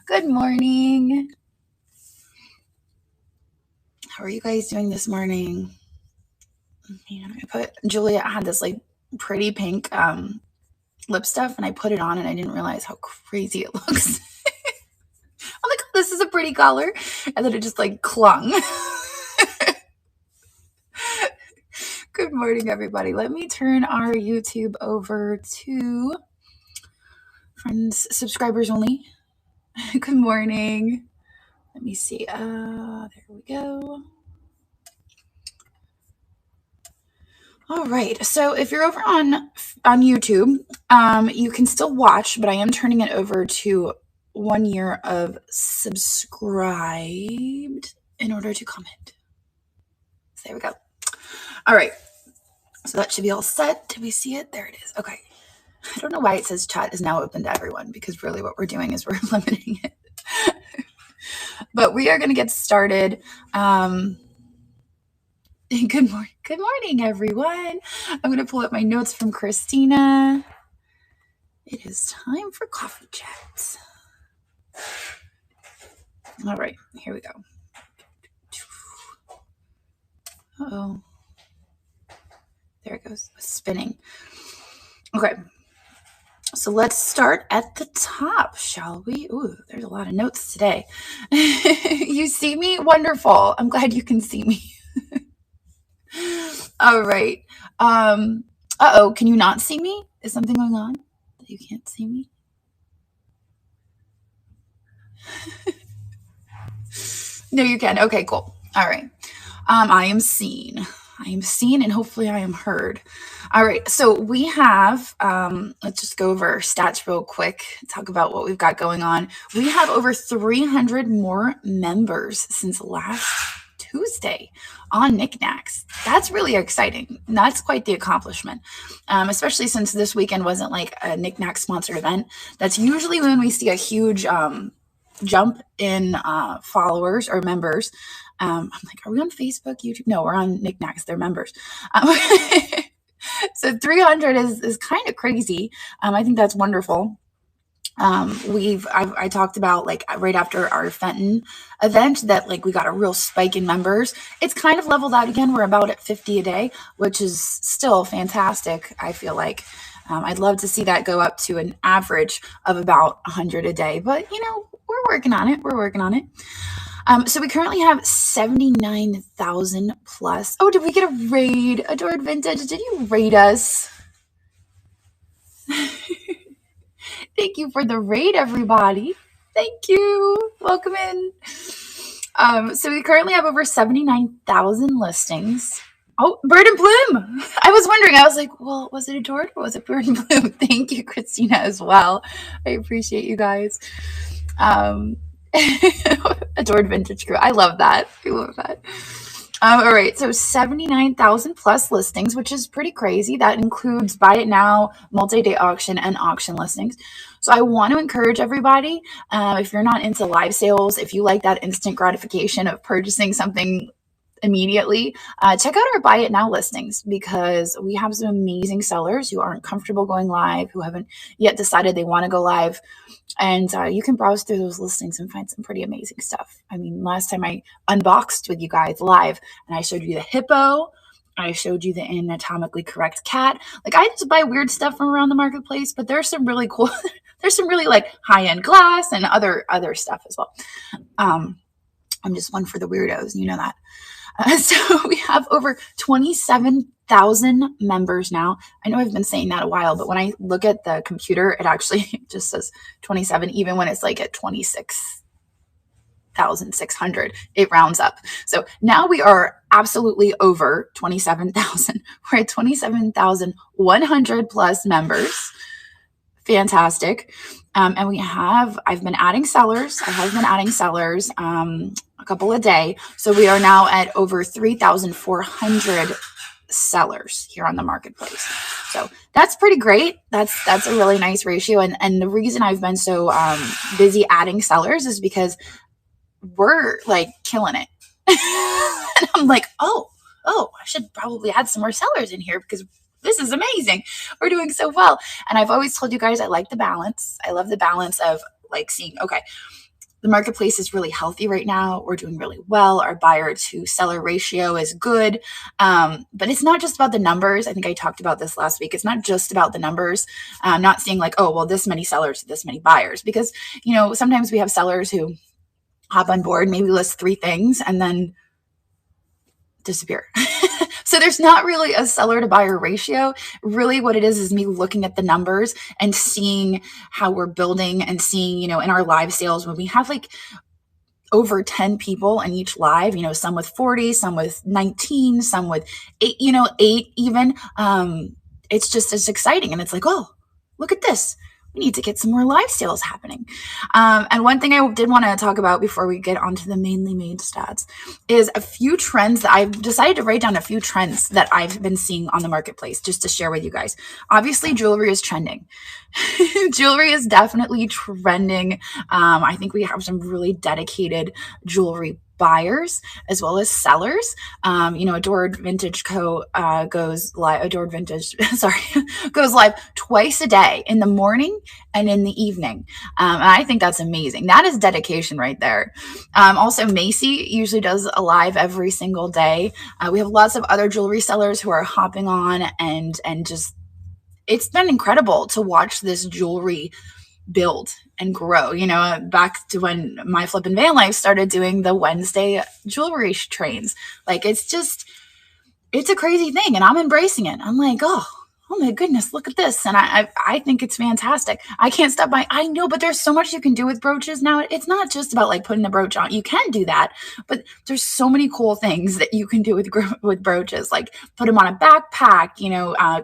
Good morning. How are you guys doing this morning? Man, Julia had this like pretty pink lip stuff and I put it on and I didn't realize how crazy it looks. I'm like, oh, this is a pretty color. And then it just like clung. Good morning, everybody. Let me turn our YouTube over to friends, subscribers only. Good morning. Let me see. There we go. All right. So if you're over on YouTube, you can still watch, but I am turning it over to 1 year of subscribed in order to comment. So there we go. All right. So that should be all set. Did we see it? There it is. Okay. I don't know why it says chat is now open to everyone, because really what we're doing is we're limiting it. But we are going to get started. Good morning, everyone. I'm going to pull up my notes from Christina. It is time for coffee chats. All right, here we go. Uh-oh. There it goes, spinning. Okay, so let's start at the top, shall we? Ooh, there's a lot of notes today. You see me? Wonderful. I'm glad you can see me. All right. Uh-oh, can you not see me? Is something going on that you can't see me? No, you can. Okay, cool. All right. I am seen. I am seen and hopefully I am heard. All right. So we have, let's just go over our stats real quick, talk about what we've got going on. We have over 300 more members since last Tuesday on Niknax. That's really exciting. That's quite the accomplishment, especially since this weekend wasn't like a Niknax sponsored event. That's usually when we see a huge jump in followers or members. I'm like, are we on Facebook, YouTube? No, we're on Niknax. They're members. So 300 is kind of crazy. I think that's wonderful. I talked about like right after our Fenton event that like we got a real spike in members. It's kind of leveled out again. We're about at 50 a day, which is still fantastic. I feel like I'd love to see that go up to an average of about 100 a day, but you know, we're working on it. We're working on it. So we currently have 79,000 plus. Oh, did we get a raid? Adored Vintage, did you raid us? Thank you for the raid, everybody. Thank you. Welcome in. So we currently have over 79,000 listings. Oh, Bird and Bloom. I was wondering. I was like, well, was it Adored or was it Bird and Bloom? Thank you, Christina, as well. I appreciate you guys. Adored Vintage Crew. I love that. I love that. All right, so 79,000 plus listings, which is pretty crazy. That includes buy it now, multi-day auction, and auction listings. So I want to encourage everybody, if you're not into live sales, if you like that instant gratification of purchasing something immediately, check out our buy it now listings, because we have some amazing sellers who aren't comfortable going live, who haven't yet decided they want to go live. And you can browse through those listings and find some pretty amazing stuff. I mean, last time I unboxed with you guys live and I showed you the hippo, I showed you the anatomically correct cat. Like, I just buy weird stuff from around the marketplace, but there's some really cool, there's some really like high-end glass and other stuff as well. I'm just one for the weirdos, you know that. So we have over 27,000 members now. I know I've been saying that a while, but when I look at the computer, it actually just says 27, even when it's like at 26,600, it rounds up. So now we are absolutely over 27,000. We're at 27,100 plus members. Fantastic. And I've been adding sellers. I have been adding sellers a couple a day. So we are now at over 3,400 sellers here on the marketplace. So that's pretty great. That's a really nice ratio. And the reason I've been so busy adding sellers is because we're like killing it. And I'm like, oh, I should probably add some more sellers in here because this is amazing. We're doing so well. And I've always told you guys I like the balance. I love the balance of like seeing, okay, The marketplace is really healthy right now. We're doing really well. Our buyer to seller ratio is good. But it's not just about the numbers. I think I talked about this last week. It's not just about the numbers. Not seeing like, oh, well, this many sellers, this many buyers, because, sometimes we have sellers who hop on board, maybe list 3 things and then disappear. So there's not really a seller to buyer ratio. Really what it is me looking at the numbers and seeing how we're building and seeing, in our live sales when we have like over 10 people in each live, some with 40, some with 19, some with 8, 8 even. It's exciting. And it's like, oh, look at this. We need to get some more live sales happening. And one thing I did want to talk about before we get onto the mainly made stats is a few trends that I've decided to write down, a few trends that I've been seeing on the marketplace just to share with you guys. Obviously, jewelry is trending. Jewelry is definitely trending. I think we have some really dedicated jewelry buyers as well as sellers. Adored Vintage Co. goes live. Goes live twice a day, in the morning and in the evening. And I think that's amazing. That is dedication right there. Also, Macy usually does a live every single day. We have lots of other jewelry sellers who are hopping on and just, it's been incredible to watch this jewelry build and grow, back to when my flippin' van life started doing the Wednesday jewelry trains. Like, it's a crazy thing, and I'm embracing it. I'm like, oh my goodness, look at this. And I think it's fantastic. I can't stop I know, but there's so much you can do with brooches now. It's not just about like putting the brooch on. You can do that, but there's so many cool things that you can do with brooches, like put them on a backpack,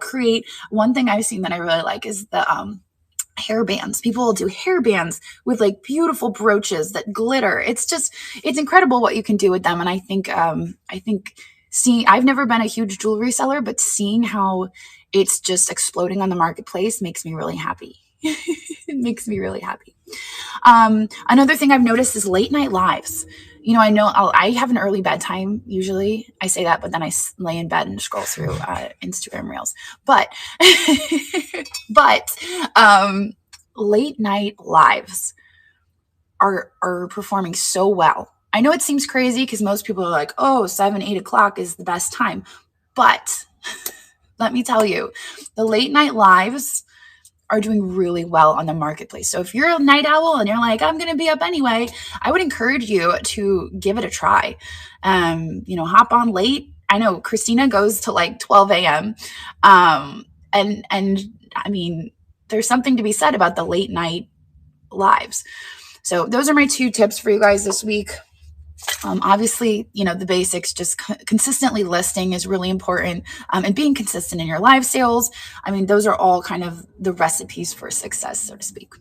create. One thing I've seen that I really like is the, hair bands. People will do hair bands with like beautiful brooches that glitter. It's incredible what you can do with them. And I think I've never been a huge jewelry seller, but seeing how it's just exploding on the marketplace makes me really happy. It makes me really happy. Another thing I've noticed is late night lives. I know I have an early bedtime usually. I say that, but then I lay in bed and scroll through Instagram reels. But late night lives are performing so well. I know it seems crazy because most people are like, oh, 7, 8 o'clock is the best time. But let me tell you, the late night lives are doing really well on the marketplace. So if you're a night owl and you're like, I'm going to be up anyway, I would encourage you to give it a try. Hop on late. I know Christina goes to like 12 a.m. And I mean, there's something to be said about the late night lives. So those are my 2 tips for you guys this week. Obviously, the basics, just consistently listing is really important, and being consistent in your live sales. I mean, those are all kind of the recipes for success, so to speak.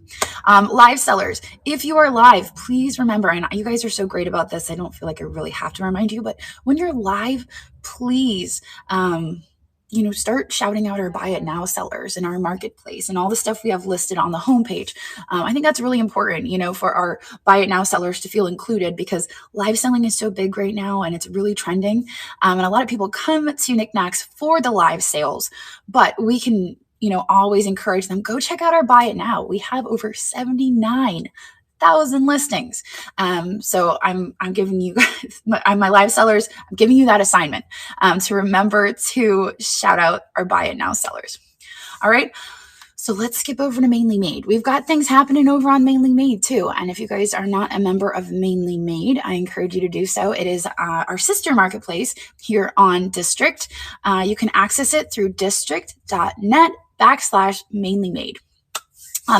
Live sellers, if you are live, please remember, and you guys are so great about this, I don't feel like I really have to remind you, but when you're live, please, start shouting out our buy it now sellers in our marketplace and all the stuff we have listed on the homepage. I think that's really important, for our buy it now sellers to feel included, because live selling is so big right now and it's really trending. And a lot of people come to Niknax for the live sales, but we can, always encourage them, go check out our buy it now. We have over 79,000 listings. So I'm giving you guys, my live sellers, I'm giving you that assignment to remember to shout out our buy it now sellers. All right. So let's skip over to Mainly Made. We've got things happening over on Mainly Made too. And if you guys are not a member of Mainly Made, I encourage you to do so. It is our sister marketplace here on District. You can access it through district.net/Mainly Made.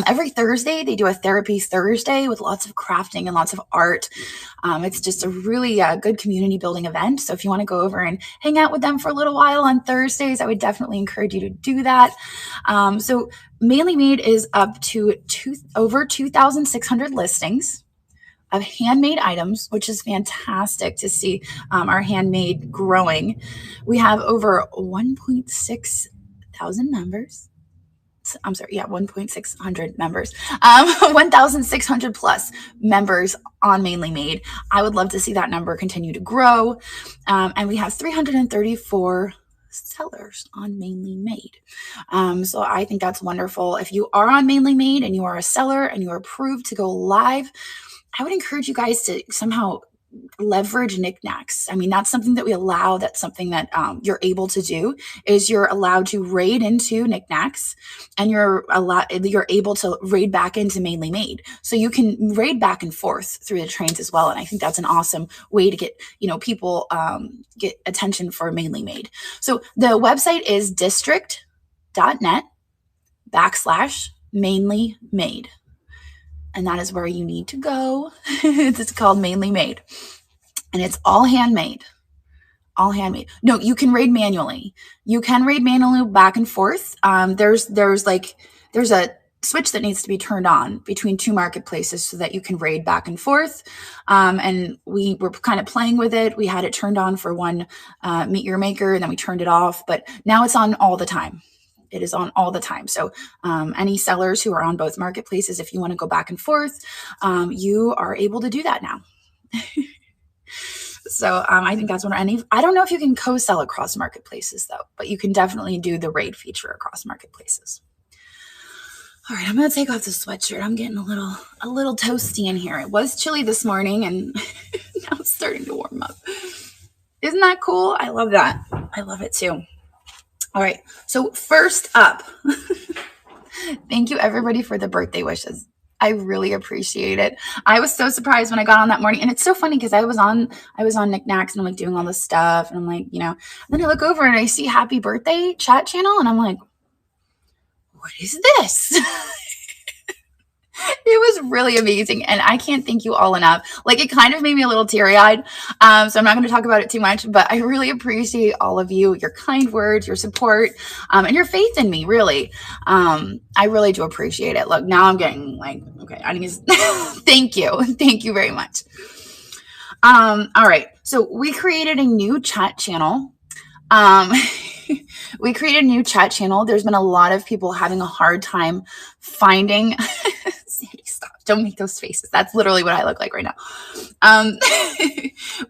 Every Thursday, they do a therapy Thursday with lots of crafting and lots of art. It's just a really good community building event. So if you want to go over and hang out with them for a little while on Thursdays, I would definitely encourage you to do that. So Mainly Made is up to over 2,600 listings of handmade items, which is fantastic to see our handmade growing. We have over 1.6 thousand members. I'm sorry, 1,600 members, 1,600 plus members on Mainly Made. I would love to see that number continue to grow. And we have 334 sellers on Mainly Made. So I think that's wonderful. If you are on Mainly Made and you are a seller and you are approved to go live, I would encourage you guys to somehow leverage Niknax. I mean, that's something that we allow. That's something that you're able to do. Is you're allowed to raid into Niknax, and you're able to raid back into Mainly Made. So you can raid back and forth through the trains as well. And I think that's an awesome way to get people get attention for Mainly Made. So the website is district.net/Mainly Made. And that is where you need to go. It's called Mainly Made. And it's all handmade. All handmade. No, you can raid manually. You can raid manually back and forth. There's a switch that needs to be turned on between two marketplaces so that you can raid back and forth. And we were kind of playing with it. We had it turned on for one Meet Your Maker, and then we turned it off. But now it's on all the time. It is on all the time. So any sellers who are on both marketplaces, if you want to go back and forth, you are able to do that now. So I think that's one. I don't know if you can co-sell across marketplaces though, but you can definitely do the raid feature across marketplaces. All right, I'm going to take off the sweatshirt. I'm getting a little toasty in here. It was chilly this morning, and now it's starting to warm up. Isn't that cool? I love that. I love it too. All right, so first up, thank you everybody for the birthday wishes. I really appreciate it. I was so surprised when I got on that morning, and it's so funny because I was on Niknax and I'm like doing all this stuff, and I'm like, and then I look over and I see happy birthday chat channel, and I'm like, what is this? It was really amazing, and I can't thank you all enough. Like, it kind of made me a little teary-eyed, so I'm not going to talk about it too much, but I really appreciate all of you, your kind words, your support, and your faith in me, really. I really do appreciate it. Look, now I'm getting like, okay, I need to thank you. Thank you very much. All right, so we created a new chat channel. We created a new chat channel. There's been a lot of people having a hard time finding Sandy, stop. Don't make those faces. That's literally what I look like right now.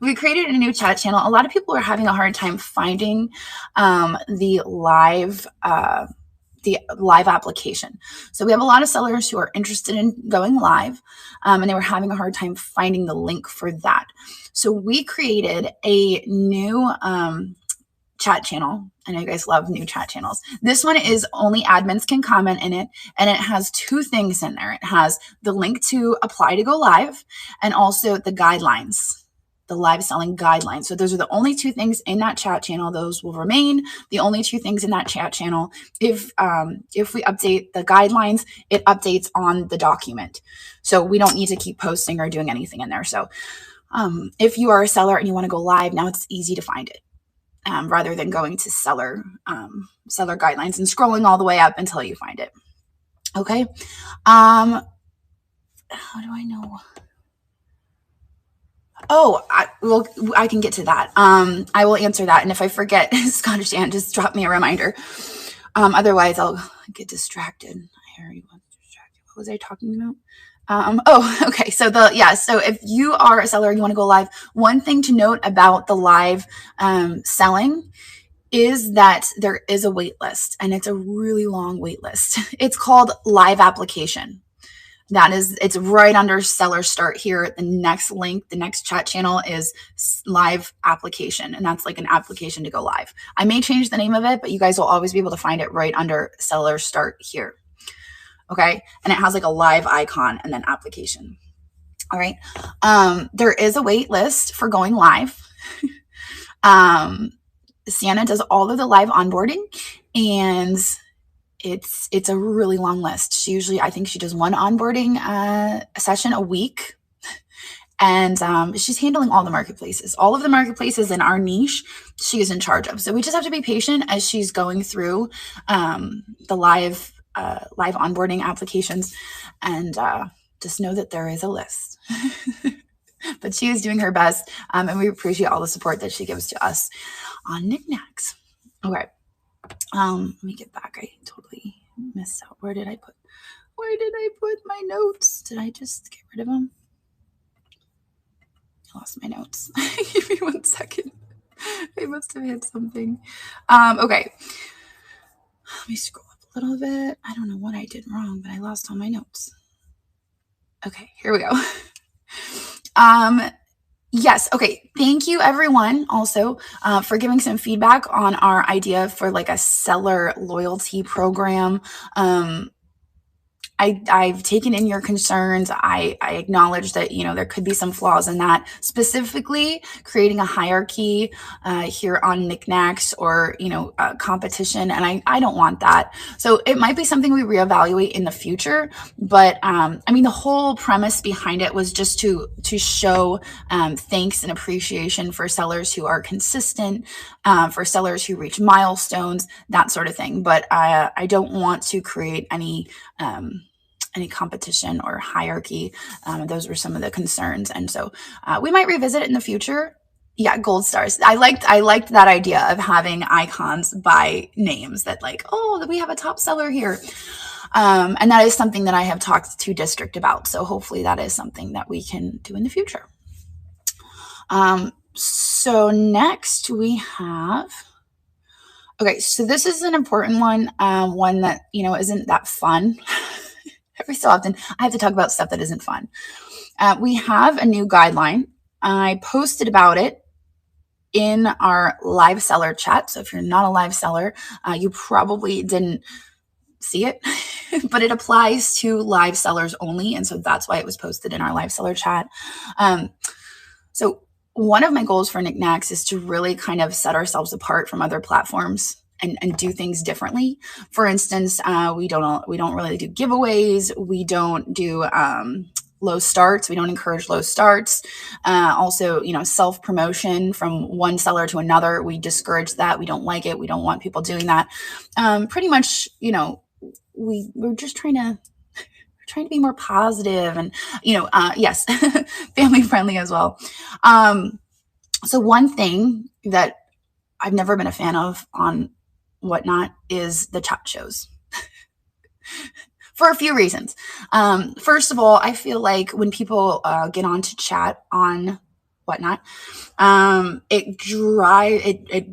We created a new chat channel. A lot of people are having a hard time finding the live application. So we have a lot of sellers who are interested in going live, and they were having a hard time finding the link for that. So we created a new chat channel. I know you guys love new chat channels. This one is only admins can comment in it, and it has two things in there. It has the link to apply to go live, and also the guidelines, the live selling guidelines. So those are the only two things in that chat channel. Those will remain the only two things in that chat channel. If we update the guidelines, it updates on the document. So we don't need to keep posting or doing anything in there. So if you are a seller and you want to go live, now it's easy to find it. Rather than going to seller guidelines and scrolling all the way up until you find it. Okay. How do I know? Oh, I can get to that. I will answer that. And if I forget, Scottish Ann, just drop me a reminder. Otherwise I'll get distracted. I already was distracted. What was I talking about? Okay. So so if you are a seller and you want to go live, one thing to note about the live selling is that there is a wait list, and it's a really long wait list. It's called live application. It's right under seller start here. The next link, the next chat channel is live application. And that's like an application to go live. I may change the name of it, but you guys will always be able to find it right under seller start here. Okay. And it has like a live icon and then application. All right. There is a wait list for going live. Sienna does all of the live onboarding, and it's a really long list. I think she does one onboarding session a week. And she's handling all the marketplaces. All of the marketplaces in our niche, she is in charge of. So we just have to be patient as she's going through the live onboarding applications, and just know that there is a list. But she is doing her best, and we appreciate all the support that she gives to us on Niknax. Okay, let me get back. I totally missed out. Where did I put my notes? Did I just get rid of them? I lost my notes. Give me 1 second. I must have hit something. Okay. Let me scroll up a little bit. I don't know what I did wrong, but I lost all my notes. Okay, here we go. Yes. Okay. Thank you everyone also for giving some feedback on our idea for like a seller loyalty program. I've taken in your concerns. I acknowledge that, there could be some flaws in that, specifically creating a hierarchy here on Niknax or, competition. And I don't want that. So it might be something we reevaluate in the future. But the whole premise behind it was just to show thanks and appreciation for sellers who are consistent, for sellers who reach milestones, that sort of thing. But I don't want to create any competition or hierarchy. Those were some of the concerns. And so we might revisit it in the future. Yeah, gold stars. I liked that idea of having icons by names that like, oh, we have a top seller here. And that is something that I have talked to district about. So hopefully that is something that we can do in the future. So next we have, okay, so this is an important one, one that, isn't that fun. Every so often, I have to talk about stuff that isn't fun. We have a new guideline. I posted about it in our live seller chat. So if you're not a live seller, you probably didn't see it, but it applies to live sellers only. And so that's why it was posted in our live seller chat. So one of my goals for Niknax is to really kind of set ourselves apart from other platforms and do things differently. For instance, we don't really do giveaways. We don't do low starts. We don't encourage low starts. Also, self-promotion from one seller to another. We discourage that. We don't like it. We don't want people doing that. Pretty much, we're just trying to be more positive and, yes, family friendly as well. So one thing that I've never been a fan of on Whatnot is the chat shows. For a few reasons. First of all, I feel like when people get on to chat on Whatnot, it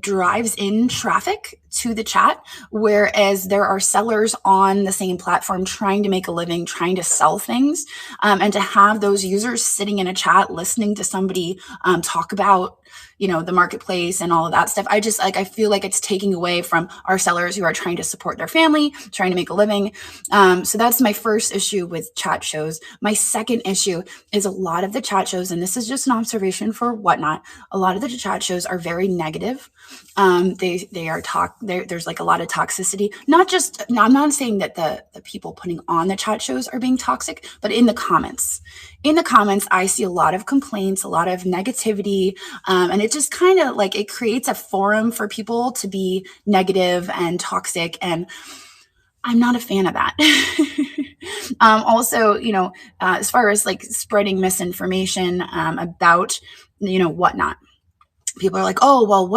drives in traffic to the chat, whereas there are sellers on the same platform trying to make a living, trying to sell things, and to have those users sitting in a chat listening to somebody talk about the marketplace and all of that stuff. I feel like it's taking away from our sellers who are trying to support their family, trying to make a living. So that's my first issue with chat shows. My second issue is a lot of the chat shows, and this is just an observation for Whatnot, a lot of the chat shows are very negative. There's like a lot of toxicity. I'm not saying that the people putting on the chat shows are being toxic, but in the comments, I see a lot of complaints, a lot of negativity, and it just kind of like it creates a forum for people to be negative and toxic, and I'm not a fan of that. Also, as far as like spreading misinformation about Whatnot. People are like, oh, well,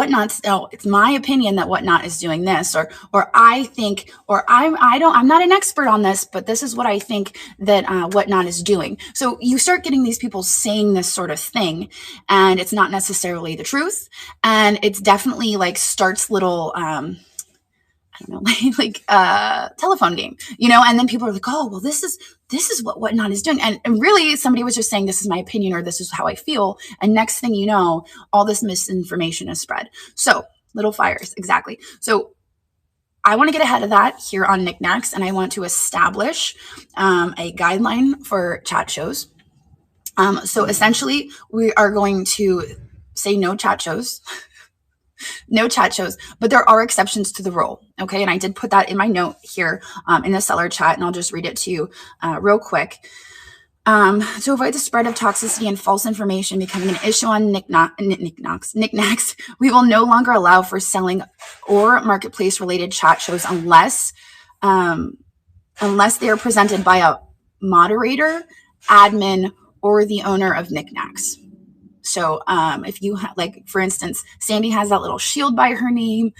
it's my opinion that Whatnot is doing this, or I think, or I'm not an expert on this, but this is what I think that Whatnot is doing. So you start getting these people saying this sort of thing, and it's not necessarily the truth. And it's definitely like starts little, I don't know, like telephone game, and then people are like, oh, well, this is what Whatnot is doing. And really somebody was just saying, this is my opinion, or this is how I feel. And next thing you know, all this misinformation is spread. So little fires. Exactly. So I want to get ahead of that here on Niknax, and I want to establish a guideline for chat shows. So essentially we are going to say no chat shows. No chat shows, but there are exceptions to the rule. Okay. And I did put that in my note here in the seller chat, and I'll just read it to you real quick. To avoid the spread of toxicity and false information becoming an issue on Niknax, we will no longer allow for selling or marketplace related chat shows unless they are presented by a moderator, admin, or the owner of Niknax. So if you like, for instance, Sandy has that little shield by her name.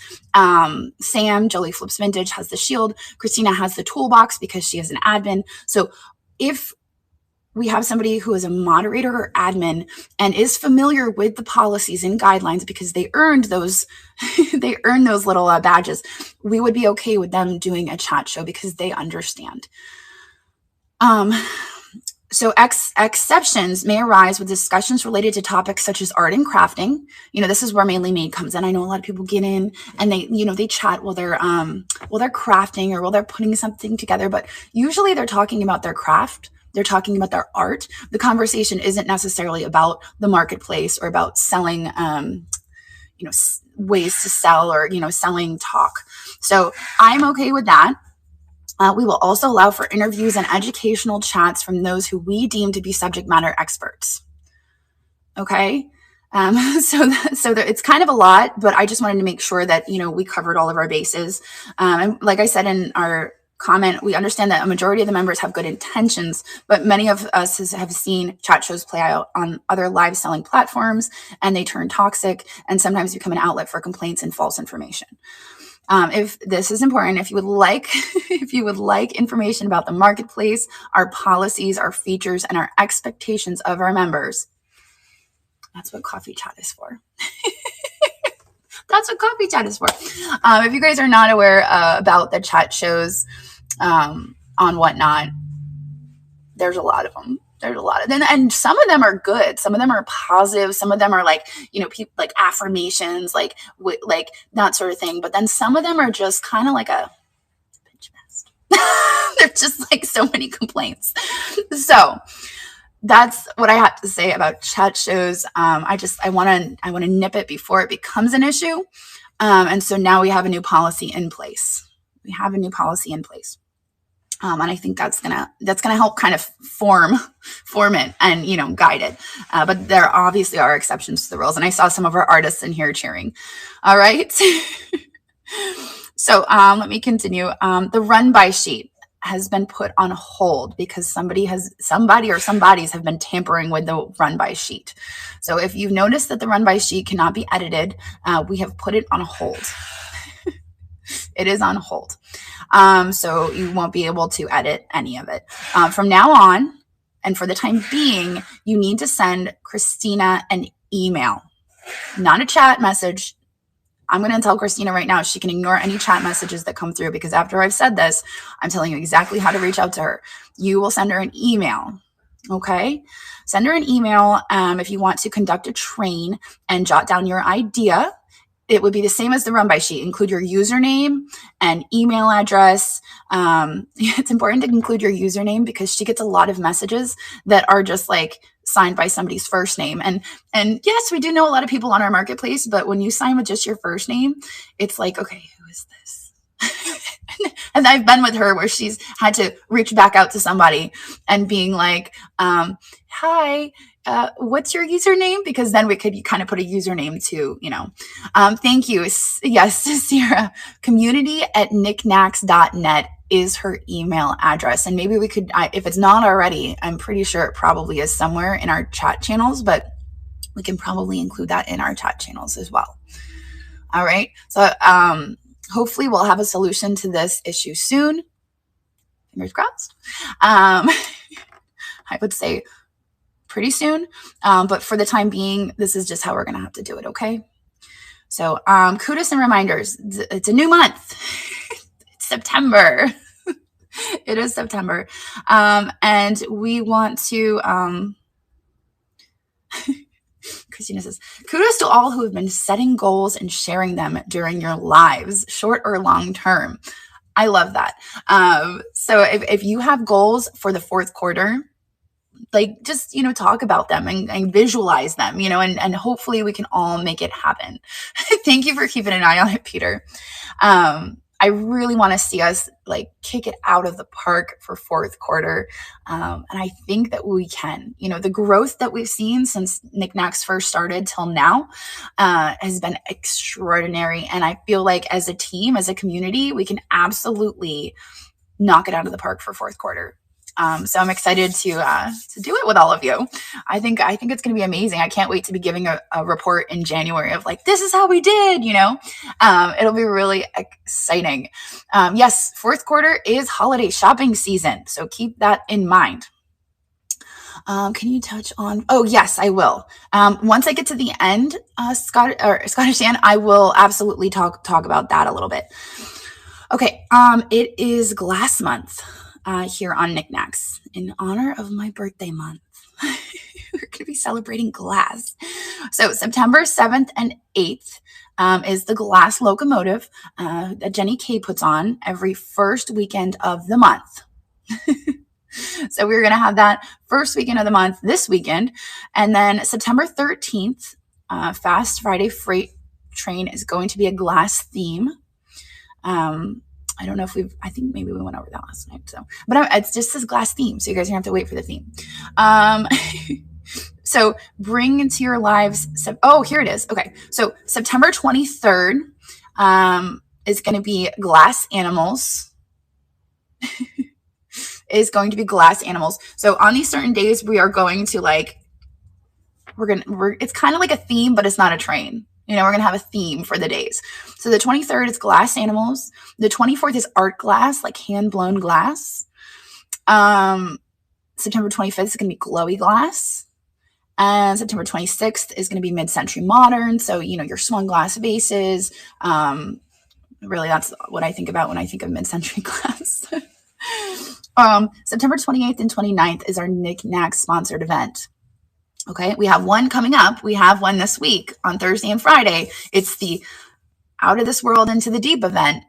Sam, Jolie Flips Vintage, has the shield. Christina has the toolbox because she is an admin. So if we have somebody who is a moderator or admin and is familiar with the policies and guidelines because they earned those they earned those little badges, we would be okay with them doing a chat show because they understand. So exceptions may arise with discussions related to topics such as art and crafting. This is where Mainly Made comes in. I know a lot of people get in and they chat while they're crafting or while they're putting something together, but usually they're talking about their craft. They're talking about their art. The conversation isn't necessarily about the marketplace or about selling, ways to sell or, selling talk. So I'm okay with that. We will also allow for interviews and educational chats from those who we deem to be subject matter experts. Okay. So it's kind of a lot, but I just wanted to make sure that, we covered all of our bases. And like I said in our comment, we understand that a majority of the members have good intentions, but many of us have seen chat shows play out on other live selling platforms, and they turn toxic and sometimes become an outlet for complaints and false information. If this is important, if you would like information about the marketplace, our policies, our features, and our expectations of our members, that's what Coffee Chat is for. That's what Coffee Chat is for. If you guys are not aware about the chat shows on Whatnot, there's a lot of them. There's a lot of them, and some of them are good. Some of them are positive. Some of them are like, people like affirmations, like that sort of thing. But then some of them are just kind of like a bitch fest. They're just like so many complaints. So that's what I have to say about chat shows. I want to nip it before it becomes an issue. And so now we have a new policy in place. And I think that's gonna help kind of form it and guide it. But there obviously are exceptions to the rules, and I saw some of our artists in here cheering. All right. So let me continue. The run by sheet has been put on hold because somebody or somebodies have been tampering with the run by sheet. So if you've noticed that the run by sheet cannot be edited, we have put it on hold. It is on hold. So you won't be able to edit any of it. From now on, and for the time being, you need to send Christina an email, not a chat message. I'm going to tell Christina right now she can ignore any chat messages that come through, because after I've said this, I'm telling you exactly how to reach out to her. You will send her an email. Okay? Send her an email if you want to conduct a train and jot down your idea. It would be the same as the run by sheet. Include your username and email address. It's important to include your username because she gets a lot of messages that are just like signed by somebody's first name. And yes, we do know a lot of people on our marketplace, but when you sign with just your first name, it's like, okay, who is this? And I've been with her where she's had to reach back out to somebody and being like, hi, what's your username? Because then we could kind of put a username to, thank you. Yes, Sierra. community@niknax.net is her email address. And maybe we could, if it's not already, I'm pretty sure it probably is somewhere in our chat channels, but we can probably include that in our chat channels as well. All right. So, hopefully we'll have a solution to this issue soon. Fingers crossed. I would say pretty soon. But for the time being, this is just how we're going to have to do it. Okay. So, kudos and reminders. It's a new month. It's September. It is September. And we want to, Christina says, kudos to all who have been setting goals and sharing them during your lives, short or long term. I love that. So if you have goals for the fourth quarter, like just, talk about them and visualize them, and hopefully we can all make it happen. Thank you for keeping an eye on it, Peter. I really want to see us like kick it out of the park for fourth quarter. And I think that we can. The growth that we've seen since Niknax first started till now has been extraordinary. And I feel like as a team, as a community, we can absolutely knock it out of the park for fourth quarter. So I'm excited to do it with all of you. I think it's going to be amazing. I can't wait to be giving a report in January of like, this is how we did, it'll be really exciting. Yes, fourth quarter is holiday shopping season. So keep that in mind. Can you touch on? Oh, yes, I will. Once I get to the end, Scottish Dan, I will absolutely talk about that a little bit. Okay. It is Glass Month here on Niknax in honor of my birthday month. We're going to be celebrating glass. So September 7th and 8th is the Glass Locomotive that Jenny K puts on every first weekend of the month. So we're going to have that first weekend of the month this weekend. And then September 13th, Fast Friday Freight Train is going to be a glass theme. I don't know if I think maybe we went over that last night. So, but it's just this glass theme. So you guys are going to have to wait for the theme. So bring into your lives. Here it is. Okay. So September 23rd is going to be glass animals. Is going to be glass animals. So on these certain days, we are going to it's kind of like a theme, but it's not a train. We're going to have a theme for the days. So the 23rd is glass animals. The 24th is art glass, like hand blown glass. September 25th is going to be glowy glass. And September 26th is going to be mid-century modern. So, your swung glass vases. Really, that's what I think about when I think of mid-century glass. September 28th and 29th is our Niknax sponsored event. Okay, we have one coming up. We have one this week on Thursday and Friday. It's the Out of This World Into the Deep event.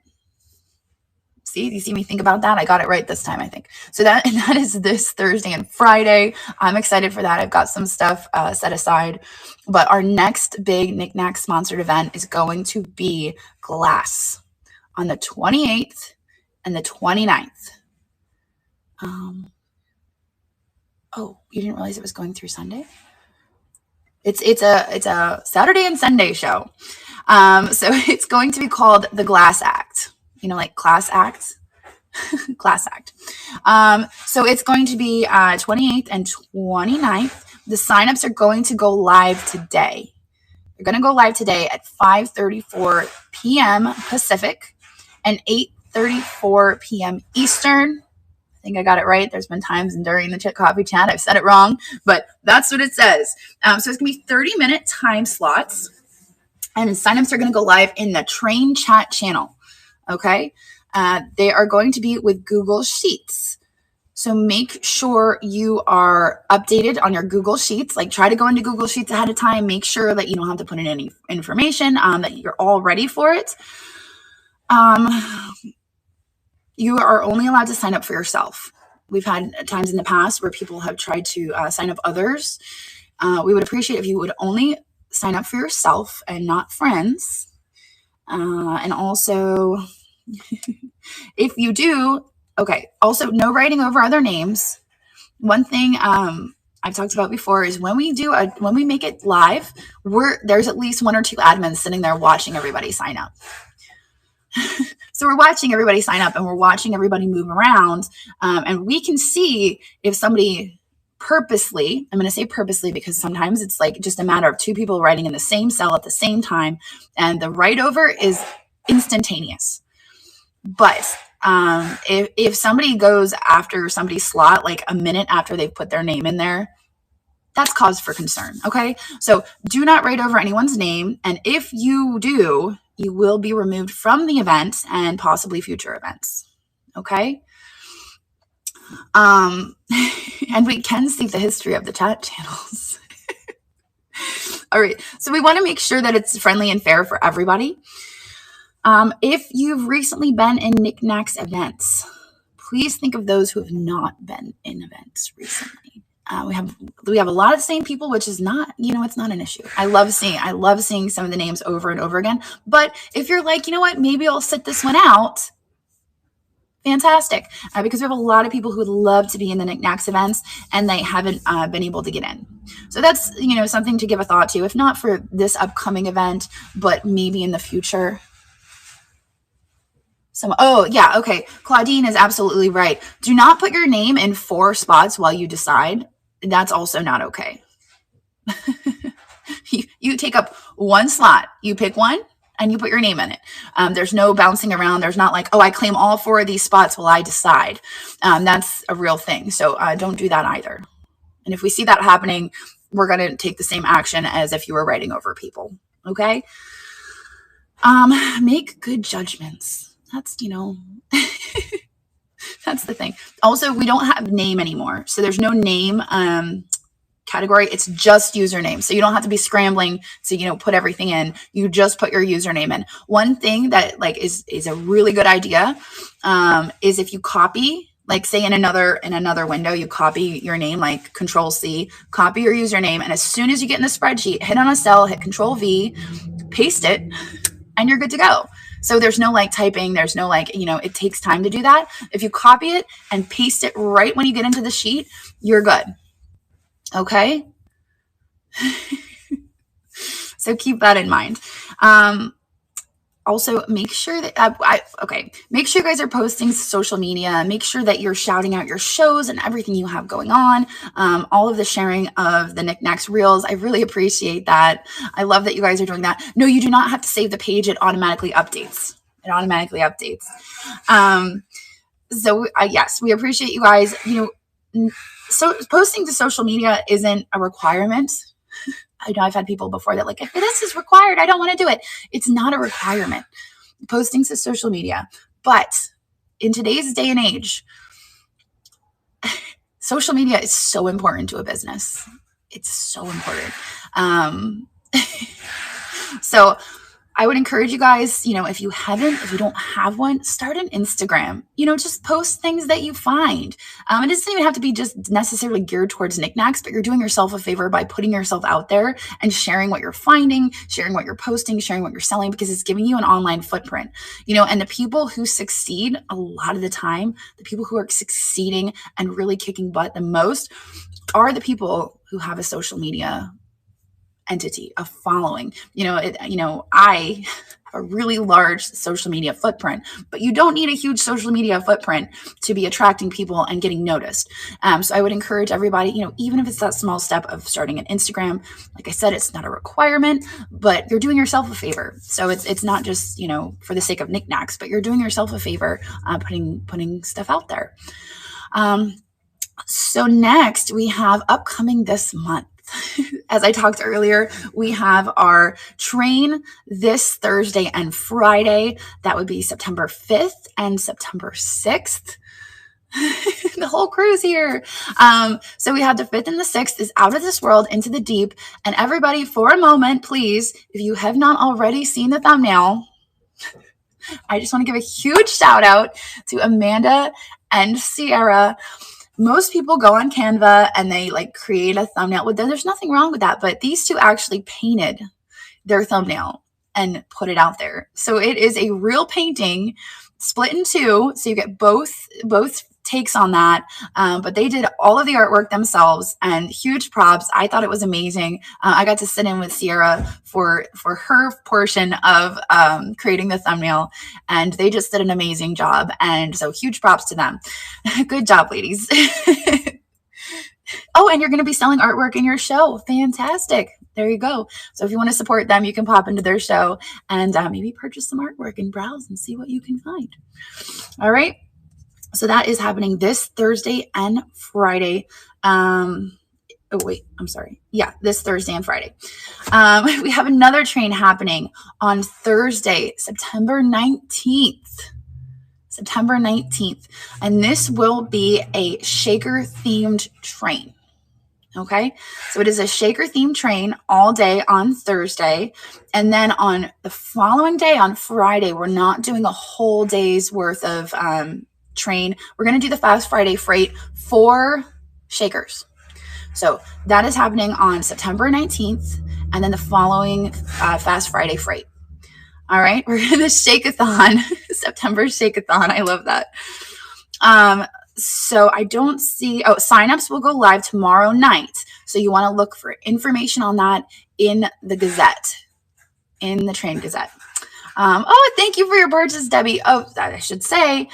See, you see me think about that? I got it right this time, I think. So that is this Thursday and Friday. I'm excited for that. I've got some stuff set aside. But our next big Niknax sponsored event is going to be glass on the 28th and the 29th. You didn't realize it was going through Sunday? It's a Saturday and Sunday show. So it's going to be called the Glass Act. Like class act, class act. So it's going to be 28th and 29th. The signups are going to go live today. They're going to go live today at 5:34 p.m. Pacific and 8:34 p.m. Eastern. I think I got it right. There's been times during the coffee chat I've said it wrong, but that's what it says. So it's going to be 30-minute time slots, and signups are going to go live in the Train Chat channel. Okay. They are going to be with Google Sheets. So make sure you are updated on your Google Sheets. Like, try to go into Google Sheets ahead of time. Make sure that you don't have to put in any information, that you're all ready for it. You are only allowed to sign up for yourself. We've had times in the past where people have tried to sign up others. We would appreciate if you would only sign up for yourself and not friends. And also, if you do, okay, also no writing over other names. One thing I've talked about before is when we make it live, there's at least one or two admins sitting there watching everybody sign up. So we're watching everybody sign up and we're watching everybody move around. And we can see if somebody purposely, I'm going to say purposely because sometimes it's like just a matter of two people writing in the same cell at the same time. And the write over is instantaneous. But if somebody goes after somebody's slot, like a minute after they've put their name in there, that's cause for concern. Okay. So do not write over anyone's name. And if you do, you will be removed from the event and possibly future events. Okay. And we can see the history of the chat channels. All right. So we want to make sure that it's friendly and fair for everybody. If you've recently been in Niknax events, please think of those who have not been in events recently. We have a lot of the same people, which is not, it's not an issue. I love seeing some of the names over and over again. But if you're like, maybe I'll sit this one out. Fantastic. Because we have a lot of people who would love to be in the Niknax events and they haven't been able to get in. So that's, something to give a thought to, if not for this upcoming event, but maybe in the future. Okay. Claudine is absolutely right. Do not put your name in 4 spots while you decide. That's also not okay. You take up one slot, you pick one and you put your name in it. There's no bouncing around. There's not like, I claim all 4 of these spots while I decide. That's a real thing. So don't do that either. And if we see that happening, we're going to take the same action as if you were writing over people. Okay. Make good judgments. That's, that's the thing. Also, we don't have name anymore. So there's no name, category. It's just username. So you don't have to be scrambling to, put everything in. You just put your username in. One thing that is a really good idea, is if you copy, say in another window, you copy your name, like Control C, copy your username. And as soon as you get in the spreadsheet, hit on a cell, hit Control V, paste it, and you're good to go. So there's no typing. There's no it takes time to do that. If you copy it and paste it right when you get into the sheet, you're good. Okay. So keep that in mind. Also, make sure that, make sure you guys are posting social media. Make sure that you're shouting out your shows and everything you have going on. All of the sharing of the Niknax Reels. I really appreciate that. I love that you guys are doing that. No, you do not have to save the page. It automatically updates. So yes, we appreciate you guys. So posting to social media isn't a requirement. I know I've had people before that if this is required, I don't want to do it. It's not a requirement. Posting to social media. But in today's day and age, social media is so important to a business. It's so important. So I would encourage you guys, if you don't have one, start an Instagram, just post things that you find. It doesn't even have to be just necessarily geared towards Niknax, but you're doing yourself a favor by putting yourself out there and sharing what you're finding, sharing what you're posting, sharing what you're selling, because it's giving you an online footprint, and the people who succeed a lot of the time, the people who are succeeding and really kicking butt the most are the people who have a social media entity, a following. I have a really large social media footprint, but you don't need a huge social media footprint to be attracting people and getting noticed. So I would encourage everybody, even if it's that small step of starting an Instagram, like I said, it's not a requirement, but you're doing yourself a favor. So it's not just, for the sake of Niknax, but you're doing yourself a favor, putting stuff out there. So next we have upcoming this month. As I talked earlier, we have our train this Thursday and Friday. That would be September 5th and September 6th. The whole crew's here. So we have the 5th and the 6th is Out of This World, Into the Deep. And everybody, for a moment, please, if you have not already seen the thumbnail, I just want to give a huge shout out to Amanda and Sierra. Most people go on Canva and they create a thumbnail with them. There's nothing wrong with that, but these two actually painted their thumbnail and put it out there. So it is a real painting split in two. So you get both takes on that. But they did all of the artwork themselves, and huge props. I thought it was amazing. I got to sit in with Sierra for her portion of creating the thumbnail, and they just did an amazing job. And so huge props to them. Good job, ladies. Oh, and you're going to be selling artwork in your show. Fantastic. There you go. So if you want to support them, you can pop into their show and maybe purchase some artwork and browse and see what you can find. All right. So that is happening this Thursday and Friday. This Thursday and Friday. We have another train happening on Thursday, September 19th. And this will be a shaker themed train. Okay. So it is a shaker themed train all day on Thursday. And then on the following day, on Friday, we're not doing a whole day's worth of, train. We're going to do the Fast Friday freight for shakers. So that is happening on September 19th, and then the following Fast Friday freight. All right, we're in the Shake-a-thon, September Shake-a-thon. I love that. So I don't see, signups will go live tomorrow night. So you want to look for information on that in the Gazette, in the Train Gazette. Thank you for your purchase, Debbie. Oh, that I should say.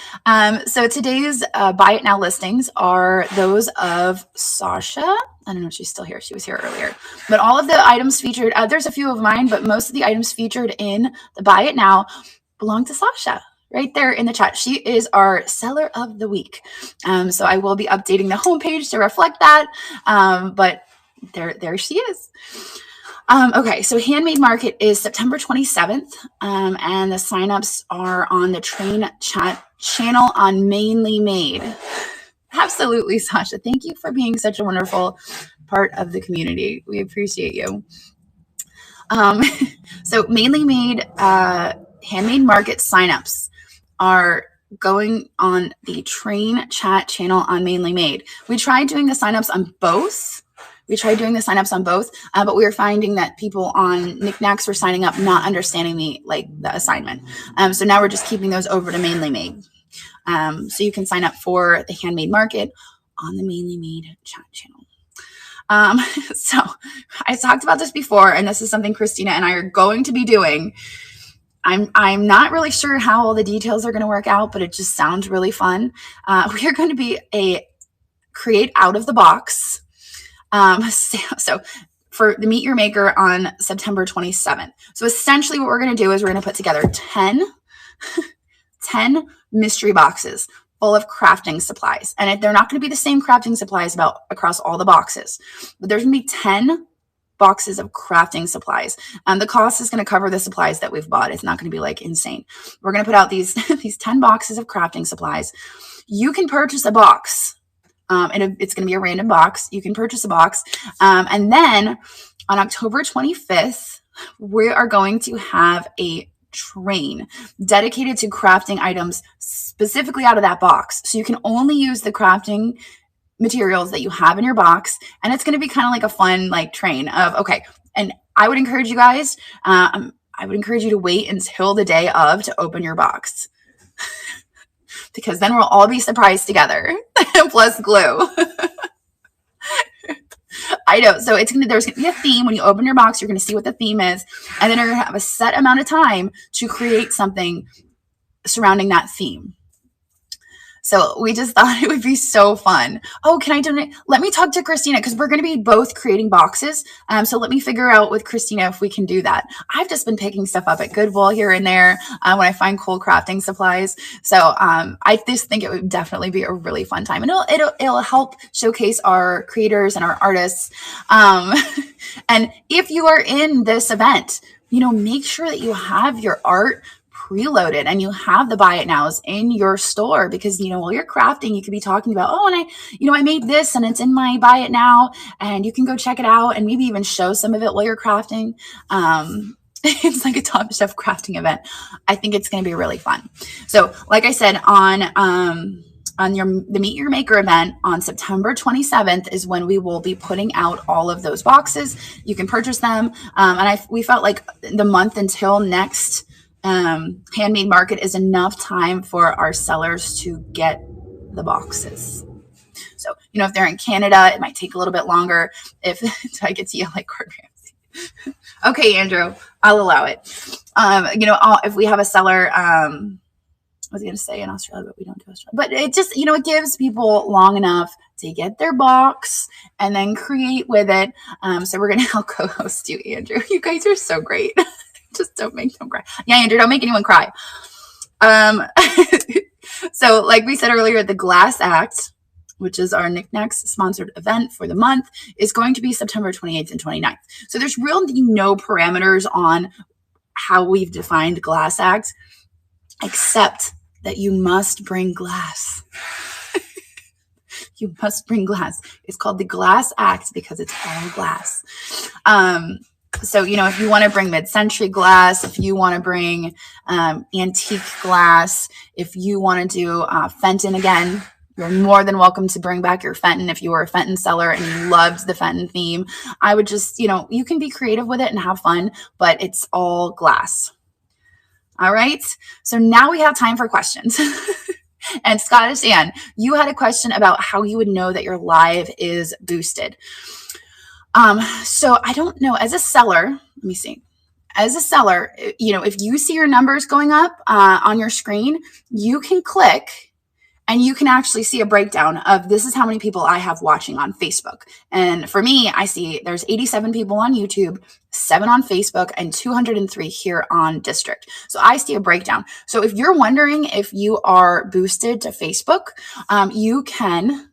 So today's Buy It Now listings are those of Sasha. I don't know if she's still here. She was here earlier. But all of the items featured, there's a few of mine, but most of the items featured in the Buy It Now belong to Sasha. right there in the chat. She is our seller of the week. So I will be updating the homepage to reflect that. But there she is. Okay, so Handmade Market is September 27th, and the signups are on the Train Chat channel on Mainly Made. Absolutely, Sasha. Thank you for being such a wonderful part of the community. We appreciate you. So Mainly Made Handmade Market signups are going on the Train Chat channel on Mainly Made. We tried doing the signups on both. But we were finding that people on Niknax were signing up not understanding the assignment. So now we're just keeping those over to Mainly Made. So you can sign up for the Handmade Market on the Mainly Made chat channel. So I talked about this before, and this is something Christina and I are going to be doing. I'm not really sure how all the details are going to work out, but it just sounds really fun. We are going to be a create out of the box. So for the Meet Your Maker on September 27th. So essentially what we're going to do is we're going to put together 10 mystery boxes full of crafting supplies. And they're not going to be the same crafting supplies across all the boxes, but there's going to be 10 boxes of crafting supplies. The cost is going to cover the supplies that we've bought. It's not going to be like insane. We're going to put out these 10 boxes of crafting supplies. You can purchase a box. And it's going to be a random box. You can purchase a box. And then on October 25th, we are going to have a train dedicated to crafting items specifically out of that box. So you can only use the crafting materials that you have in your box. And it's going to be kind of like a fun train of, okay. And I would encourage you guys, I would encourage you to wait until the day of to open your box. Because then we'll all be surprised together, plus glue. I know. So there's going to be a theme. When you open your box, you're going to see what the theme is. And then you're going to have a set amount of time to create something surrounding that theme. So we just thought it would be so fun. Oh, can I donate? Let me talk to Christina because we're going to be both creating boxes. So let me figure out with Christina if we can do that. I've just been picking stuff up at Goodwill here and there when I find cool crafting supplies. So I just think it would definitely be a really fun time, and it'll help showcase our creators and our artists. And if you are in this event, make sure that you have your art preloaded and you have the buy it nows in your store, because while you're crafting, you could be talking about, oh, and I made this and it's in my buy it now, and you can go check it out and maybe even show some of it while you're crafting. It's like a Top Chef crafting event. I think it's going to be really fun. So like I said, on the Meet Your Maker event on September 27th is when we will be putting out all of those boxes. You can purchase them. And we felt like the month until next Handmade Market is enough time for our sellers to get the boxes. So, if they're in Canada, it might take a little bit longer. Do I get to yell like Gordon Ramsay? Okay, Andrew, I'll allow it. If we have a seller, I was going to say in Australia, but we don't do Australia. But it just, it gives people long enough to get their box and then create with it. So we're going to help co-host you, Andrew. You guys are so great. Just don't make them cry. Yeah, Andrew, don't make anyone cry. So like we said earlier, the Glass Act, which is our Niknax sponsored event for the month, is going to be September 28th and 29th. So there's really no parameters on how we've defined Glass Act, except that you must bring glass. You must bring glass. It's called the Glass Act because it's all glass. So, if you want to bring mid-century glass, if you want to bring antique glass, if you want to do Fenton again, you're more than welcome to bring back your Fenton. If you were a Fenton seller and you loved the Fenton theme, I would just, you can be creative with it and have fun, but it's all glass. All right. So now we have time for questions. And Scottish Ann, you had a question about how you would know that your live is boosted. So I don't know, as a seller, let me see. As a seller, if you see your numbers going up on your screen, you can click And you can actually see a breakdown of this is how many people I have watching on Facebook. And for me, I see there's 87 people on YouTube, 7 on Facebook, and 203 here on District. So I see a breakdown. So if you're wondering if you are boosted to Facebook, you can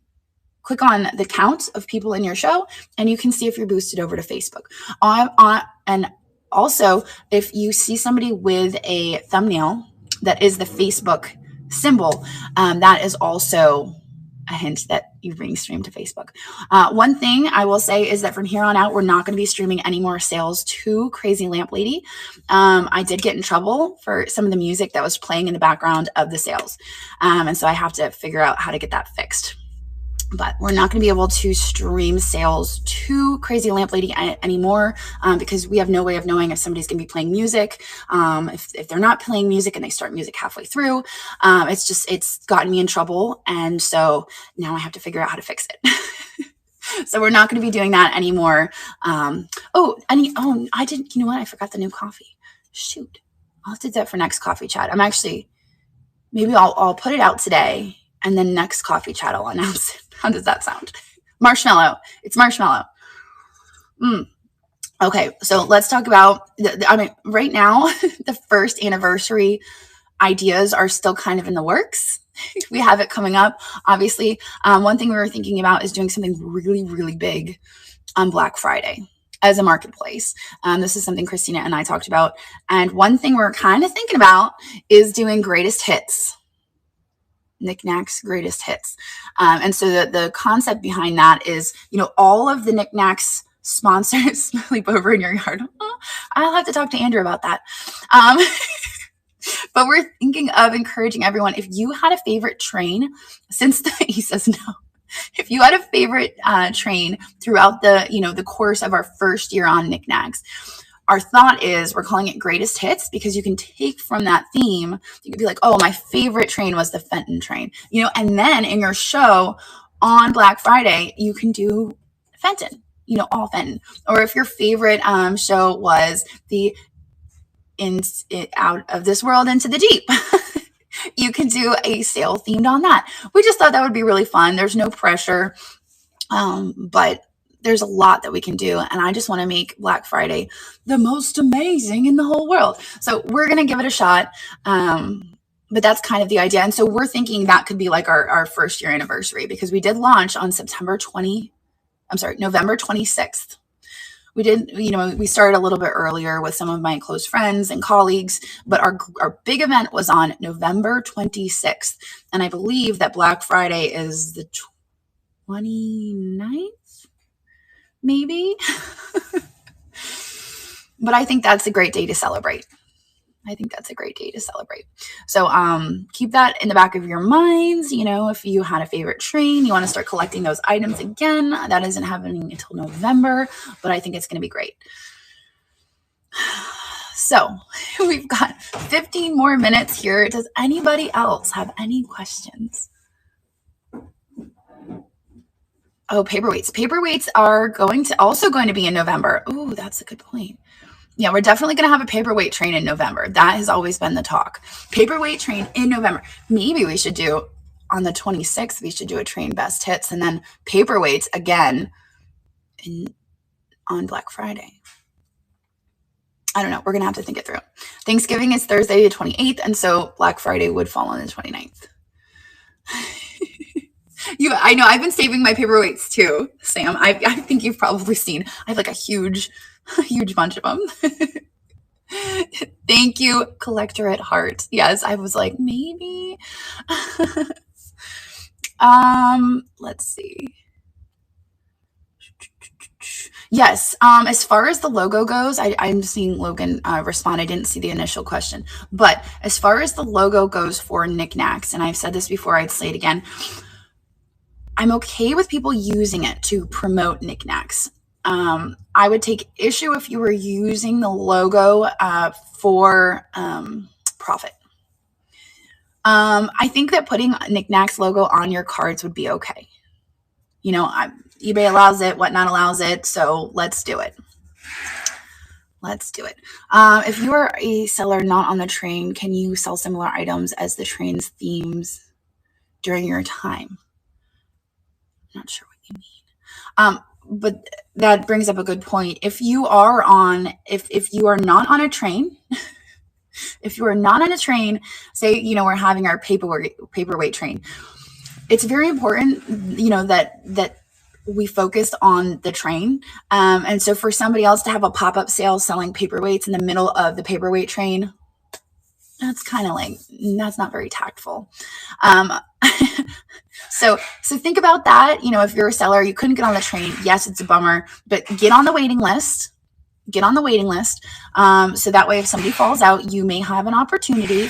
click on the count of people in your show, and you can see if you're boosted over to Facebook. And also, if you see somebody with a thumbnail that is the Facebook symbol, that is also a hint that you're being streamed to Facebook. One thing I will say is that from here on out, we're not going to be streaming any more sales to Crazy Lamp Lady. I did get in trouble for some of the music that was playing in the background of the sales. And so I have to figure out how to get that fixed. But we're not going to be able to stream sales to Crazy Lamp Lady anymore because we have no way of knowing if somebody's going to be playing music. If they're not playing music and they start music halfway through, it's gotten me in trouble. And so now I have to figure out how to fix it. So we're not going to be doing that anymore. I didn't, you know what? I forgot the new coffee. Shoot. I'll have to do that for next coffee chat. Maybe I'll put it out today. And then next coffee chat, I'll announce it. How does that sound? Marshmallow. It's marshmallow. Okay, so let's talk about, right now, the first anniversary ideas are still kind of in the works. We have it coming up. Obviously, one thing we were thinking about is doing something really, really big on Black Friday as a marketplace. This is something Christina and I talked about. And one thing we're kind of thinking about is doing greatest hits. Niknax greatest hits. And so the concept behind that is, all of the Niknax sponsors sleep over in your yard. I'll have to talk to Andrew about that. But we're thinking of encouraging everyone. If you had a favorite train, he says no. If you had a favorite train throughout the course of our first year on Niknax, our thought is we're calling it greatest hits because you can take from that theme. You could be like, oh, my favorite train was the Fenton train, and then in your show on Black Friday, you can do Fenton, all Fenton. Or if your favorite show was the out of this world into the deep, you can do a sale themed on that. We just thought that would be really fun. There's no pressure, but there's a lot that we can do. And I just want to make Black Friday the most amazing in the whole world. So we're going to give it a shot. But that's kind of the idea. And so we're thinking that could be like our first year anniversary because we did launch on November 26th. We did, we started a little bit earlier with some of my close friends and colleagues, but our big event was on November 26th. And I believe that Black Friday is the 29th. Maybe. But I think that's a great day to celebrate. So keep that in the back of your minds. If you had a favorite train, you want to start collecting those items again. That isn't happening until November, but I think it's going to be great. So we've got 15 more minutes here. Does anybody else have any questions? Oh, paperweights. Paperweights are also going to be in November. Oh, that's a good point. Yeah, we're definitely going to have a paperweight train in November. That has always been the talk. Paperweight train in November. Maybe we should do on the 26th, we should do a train best hits and then paperweights again on Black Friday. I don't know. We're going to have to think it through. Thanksgiving is Thursday the 28th, and so Black Friday would fall on the 29th. I know I've been saving my paperweights too, Sam. I think you've probably seen. I have like a huge bunch of them. Thank you, Collector at Heart. Yes, I was like, maybe. Let's see. Yes. As far as the logo goes, I'm seeing Logan respond. I didn't see the initial question, but as far as the logo goes for Niknax, and I've said this before, I'd say it again. I'm okay with people using it to promote Niknax. I would take issue if you were using the logo for profit. I think that putting Niknax logo on your cards would be okay. eBay allows it, Whatnot allows it, so let's do it. If you are a seller not on the train, can you sell similar items as the train's themes during your time. I'm not sure what you mean. But that brings up a good point. If you are not on a train, if you are not on a train, say, we're having our paperweight train, it's very important, that we focused on the train. And so for somebody else to have a pop-up sale selling paperweights in the middle of the paperweight train, that's kind of like, that's not very tactful. So think about that. If you're a seller, you couldn't get on the train. Yes, it's a bummer, but get on the waiting list. So that way if somebody falls out, you may have an opportunity.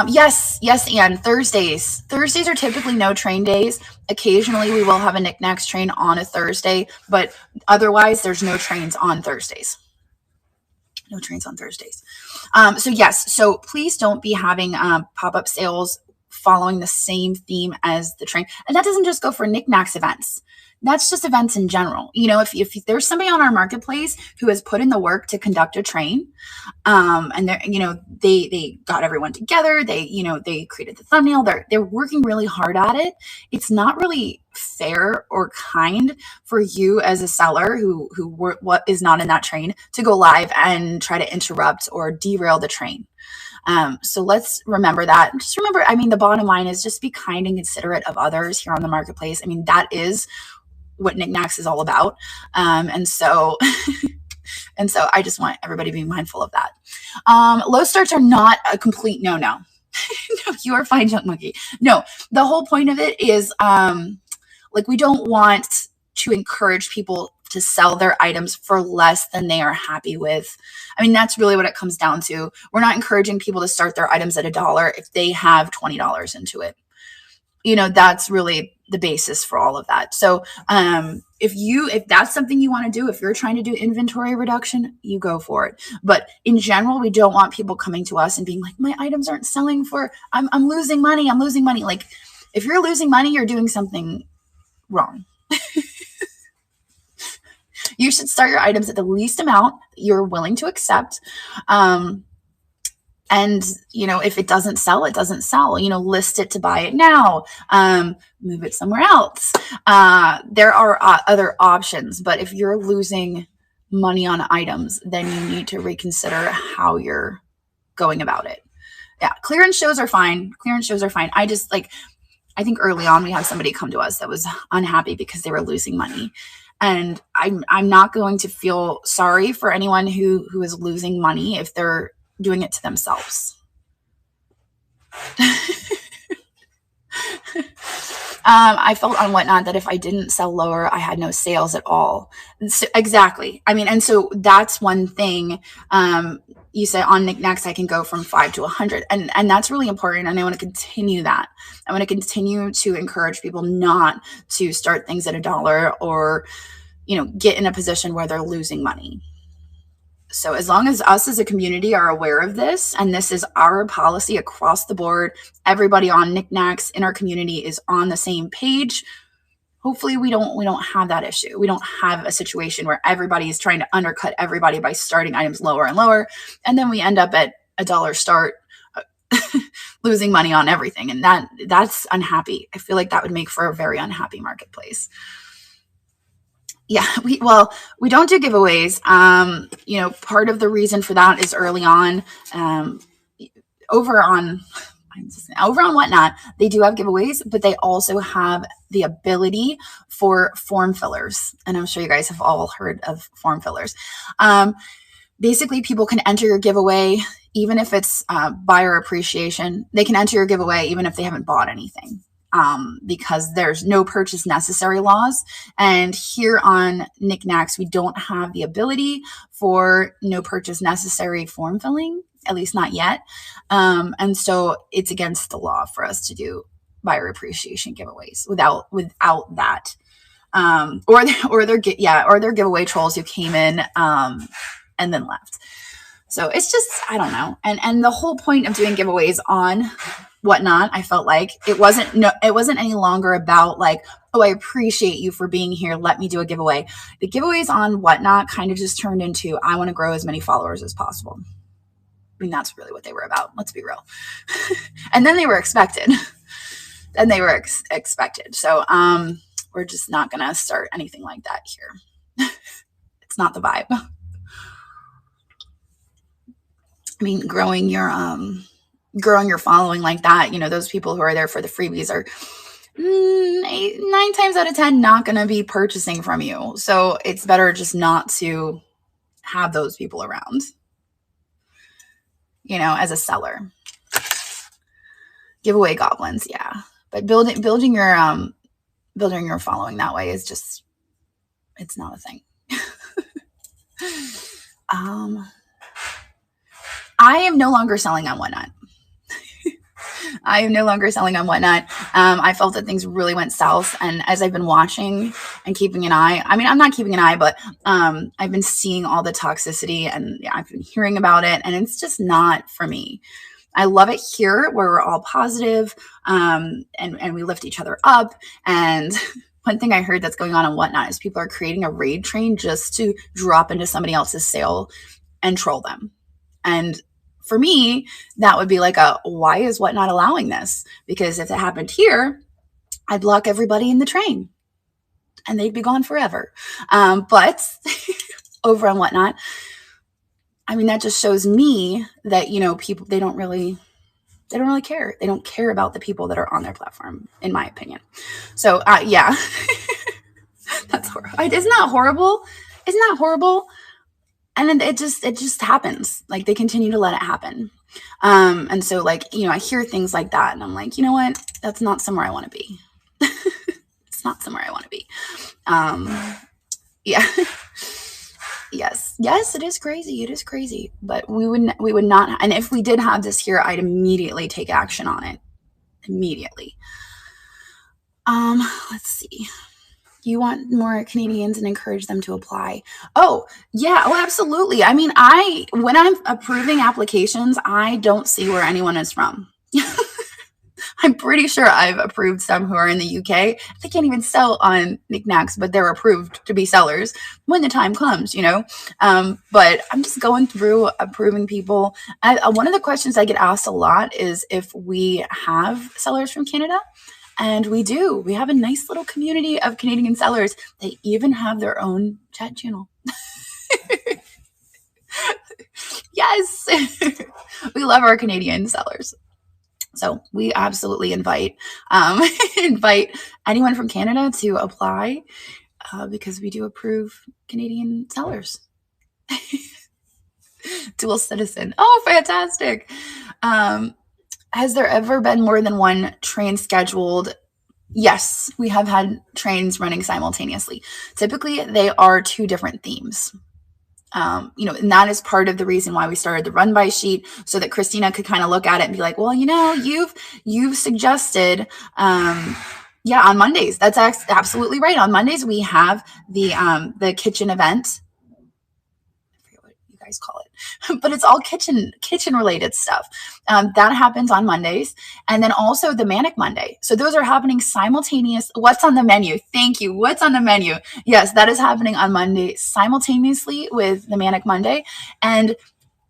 Yes, and Thursdays are typically no train days. Occasionally we will have a Niknax train on a Thursday, but otherwise there's no trains on Thursdays. So please don't be having pop-up sales following the same theme as the train. And that doesn't just go for Niknax events. That's just events in general. If there's somebody on our marketplace who has put in the work to conduct a train, and they got everyone together, they created the thumbnail, they're working really hard at it. It's not really fair or kind for you as a seller who is not in that train to go live and try to interrupt or derail the train. So let's remember that. Just remember, the bottom line is just be kind and considerate of others here on the marketplace. That is what Niknax is all about. And so I just want everybody to be mindful of that. Low starts are not a complete no. No, you are fine, Junk Monkey. No, the whole point of it is, we don't want to encourage people to sell their items for less than they are happy with. That's really what it comes down to. We're not encouraging people to start their items at $1 if they have $20 into it. That's really the basis for all of that. So if that's something you want to do, if you're trying to do inventory reduction, you go for it. But in general, we don't want people coming to us and being like, my items aren't selling I'm losing money. Like, if you're losing money, you're doing something wrong. You should start your items at the least amount you're willing to accept. And, if it doesn't sell, it doesn't sell. List it to buy it now. Move it somewhere else. There are other options, but if you're losing money on items, then you need to reconsider how you're going about it. Yeah, clearance shows are fine. I think early on we had somebody come to us that was unhappy because they were losing money. And I'm not going to feel sorry for anyone who is losing money if they're doing it to themselves. I felt on Whatnot that if I didn't sell lower, I had no sales at all. So, exactly. And so that's one thing. You said on Niknax, I can go from 5 to 100. And that's really important. And I want to continue that. I want to continue to encourage people not to start things at $1 or, get in a position where they're losing money. So as long as us as a community are aware of this, and this is our policy across the board, everybody on Niknax in our community is on the same page. Hopefully we don't have that issue. We don't have a situation where everybody is trying to undercut everybody by starting items lower and lower. And then we end up at $1 start, losing money on everything. And that's unhappy. I feel like that would make for a very unhappy marketplace. Yeah, we don't do giveaways. Part of the reason for that is early on, over on Whatnot, they do have giveaways, but they also have the ability for form fillers. And I'm sure you guys have all heard of form fillers. Basically, people can enter your giveaway, even if it's buyer appreciation. They can enter your giveaway even if they haven't bought anything. Because there's no purchase necessary laws. And here on Niknax, we don't have the ability for no purchase necessary form filling, at least not yet. And so it's against the law for us to do buyer appreciation giveaways without that. Or they're giveaway trolls who came in and then left. So it's just, I don't know. And the whole point of doing giveaways on Whatnot, I felt like it wasn't any longer about like, oh, I appreciate you for being here, let me do a giveaway. The giveaways on Whatnot kind of just turned into, I want to grow as many followers as possible. That's really what they were about. Let's be real. And then they were expected. than they were expected. So we're just not going to start anything like that here. It's not the vibe. I mean, growing your following like that, those people who are there for the freebies are 9 times out of 10 not going to be purchasing from you. So it's better just not to have those people around, as a seller. Giveaway goblins, yeah. But building your following that way is just, it's not a thing. I am no longer selling on Whatnot. I am no longer selling on Whatnot. I felt that things really went south. And as I've been watching and keeping an eye, I mean, I'm not keeping an eye, but I've been seeing all the toxicity and I've been hearing about it. And it's just not for me. I love it here where we're all positive, and we lift each other up. And one thing I heard that's going on Whatnot is people are creating a raid train just to drop into somebody else's sale and troll them. And for me, that would be like why is Whatnot allowing this? Because if it happened here, I'd block everybody in the train and they'd be gone forever. But over on Whatnot, I mean, that just shows me that, people, they don't really care. They don't care about the people that are on their platform, in my opinion. So, yeah, that's horrible. Isn't that horrible? Isn't that horrible? And then it just happens. Like, they continue to let it happen. And so, like, I hear things like that and I'm like, you know what? That's not somewhere I want to be. It's not somewhere I want to be. Yeah. Yes, it is crazy. It is crazy, but we would not. And if we did have this here, I'd immediately take action on it. Immediately. Let's see. You want more Canadians and encourage them to apply. Oh, yeah. Oh, absolutely. I mean, when I'm approving applications, I don't see where anyone is from. I'm pretty sure I've approved some who are in the UK. They can't even sell on Niknax, but they're approved to be sellers when the time comes, But I'm just going through approving people. One of the questions I get asked a lot is if we have sellers from Canada. And we do. We have a nice little community of Canadian sellers. They even have their own chat channel. Yes. We love our Canadian sellers. So we absolutely invite anyone from Canada to apply because we do approve Canadian sellers. Dual citizen. Oh, fantastic. Has there ever been more than one train scheduled? Yes, we have had trains running simultaneously. Typically, they are 2 different themes. And that is part of the reason why we started the run by sheet so that Christina could kind of look at it and be like, well, you've suggested, on Mondays. That's absolutely right. On Mondays, we have the kitchen event. I forget what you guys call it, but it's all kitchen related stuff. That happens on Mondays. And then also the Manic Monday. So those are happening simultaneous. What's on the menu? Thank you. What's on the menu? Yes, that is happening on Monday simultaneously with the Manic Monday. And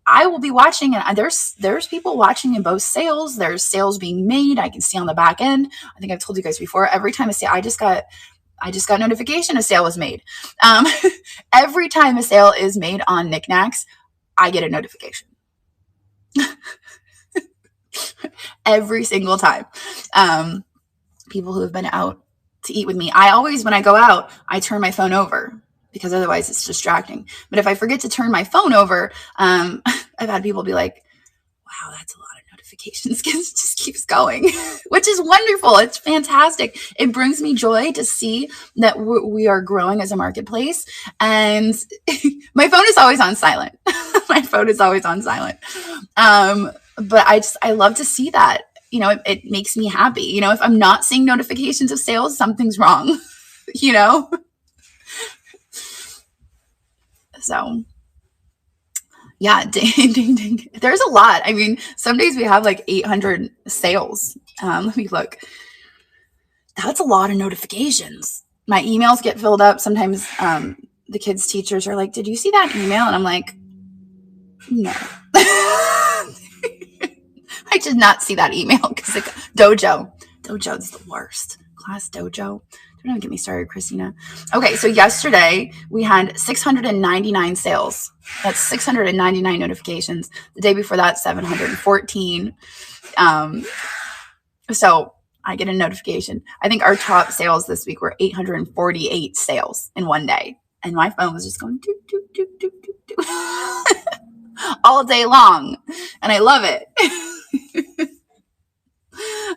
I will be watching, and there's people watching in both sales. There's sales being made. I can see on the back end. I think I've told you guys before, every time a sale, I just got notification a sale was made. Every time a sale is made on Niknax, I get a notification. Every single time. People who have been out to eat with me, when I go out, I turn my phone over because otherwise it's distracting. But if I forget to turn my phone over, I've had people be like, wow, that's a lot of notifications. It just keeps going, which is wonderful. It's fantastic. It brings me joy to see that we are growing as a marketplace. And my phone is always on silent. My phone is always on silent. But I love to see that. It makes me happy. If I'm not seeing notifications of sales, something's wrong, So yeah, ding, ding, ding. There's a lot. I mean, some days we have like 800 sales. Let me look. That's a lot of notifications. My emails get filled up. Sometimes the kids' teachers are like, did you see that email? And I'm like, no. I did not see that email because Dojo Dojo's the worst. Class Dojo. Don't even get me started, Christina. Okay, so yesterday we had 699 sales. That's 699 notifications. The day before that, 714. So I get a notification. I think our top sales this week were 848 sales in one day. And my phone was just going doop, doop, doop, doop, doop, doop. All day long. And I love it.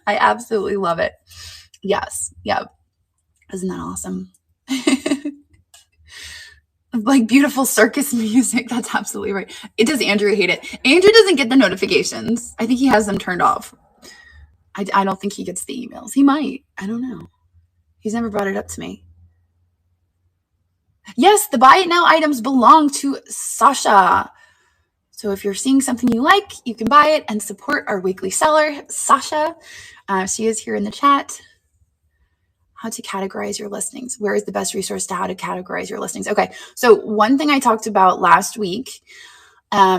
I absolutely love it. Yes. Yep. Isn't that awesome? Like beautiful circus music. That's absolutely right. Does Andrew hate it? Andrew doesn't get the notifications. I think he has them turned off. I don't think he gets the emails. He might. I don't know. He's never brought it up to me. Yes, the buy it now items belong to Sasha. So if you're seeing something you like, you can buy it and support our weekly seller, Sasha. She is here in the chat. How to categorize your listings. Where is the best resource to how to categorize your listings? Okay, so one thing I talked about last week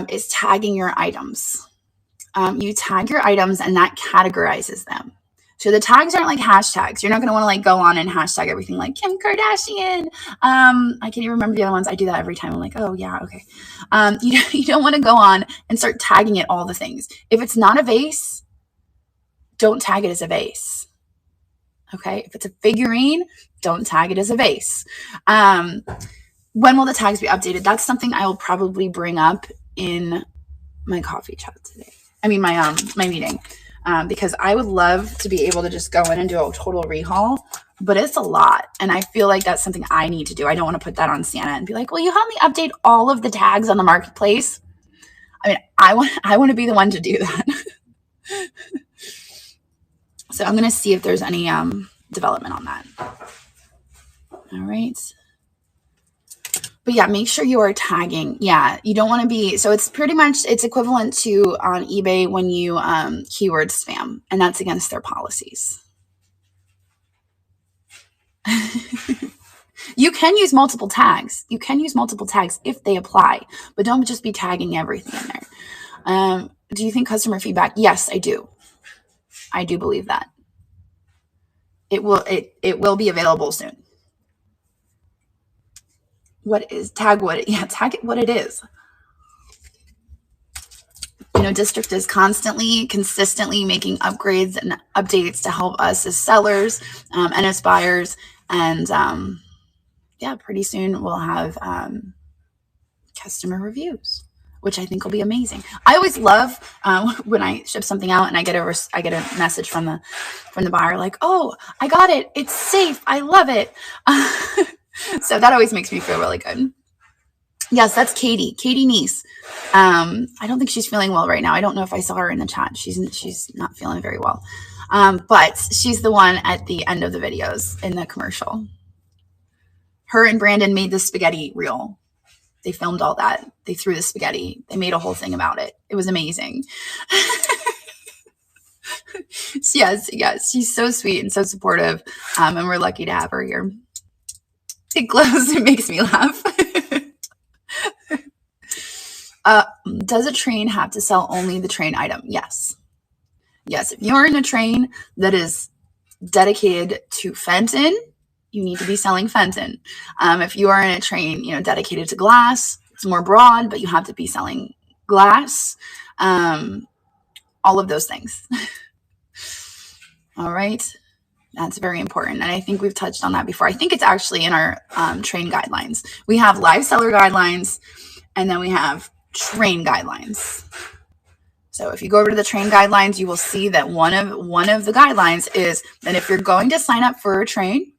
is tagging your items. You tag your items and that categorizes them. So the tags aren't like hashtags. You're not going to want to like go on and hashtag everything like Kim Kardashian. I can't even remember the other ones. I do that every time. I'm like, oh yeah, okay. You don't want to go on and start tagging it all the things. If it's not a vase, don't tag it as a vase. Okay. If it's a figurine, don't tag it as a vase. When will the tags be updated? That's something I will probably bring up in my coffee chat today. I mean, my meeting. Because I would love to be able to just go in and do a total rehaul, but it's a lot. And I feel like that's something I need to do. I don't want to put that on Santa and be like, will you help me update all of the tags on the marketplace? I mean, I want to be the one to do that. So I'm going to see if there's any development on that. All right. But yeah, make sure you are tagging. Yeah, you don't want to be, so it's pretty much, it's equivalent to on eBay when you keyword spam, and that's against their policies. You can use multiple tags. You can use multiple tags if they apply, but don't just be tagging everything in there. Do you think customer feedback? Yes, I do. I do believe that. It will be available soon. What is tag what? Yeah, tag it what it is. You know, District is consistently making upgrades and updates to help us as sellers and as buyers. And yeah, pretty soon we'll have customer reviews, which I think will be amazing. I always love when I ship something out and I get a message from the buyer like, "Oh, I got it. It's safe. I love it." So that always makes me feel really good. Yes, that's Katie Neese. I don't think she's feeling well right now. I don't know if I saw her in the chat. She's not feeling very well. But she's the one at the end of the videos in the commercial. Her and Brandon made the spaghetti reel. They filmed all that. They threw the spaghetti. They made a whole thing about it. It was amazing. Yes, she's so sweet and so supportive. And we're lucky to have her here. It glows. It makes me laugh. Does a train have to sell only the train item? Yes. Yes. If you're in a train that is dedicated to Fenton, you need to be selling Fenton. If you are in a train, dedicated to glass, it's more broad, but you have to be selling glass. All of those things. All right. That's very important. And I think we've touched on that before. I think it's actually in our train guidelines. We have live seller guidelines, and then we have train guidelines. So if you go over to the train guidelines, you will see that one of the guidelines is that if you're going to sign up for a train,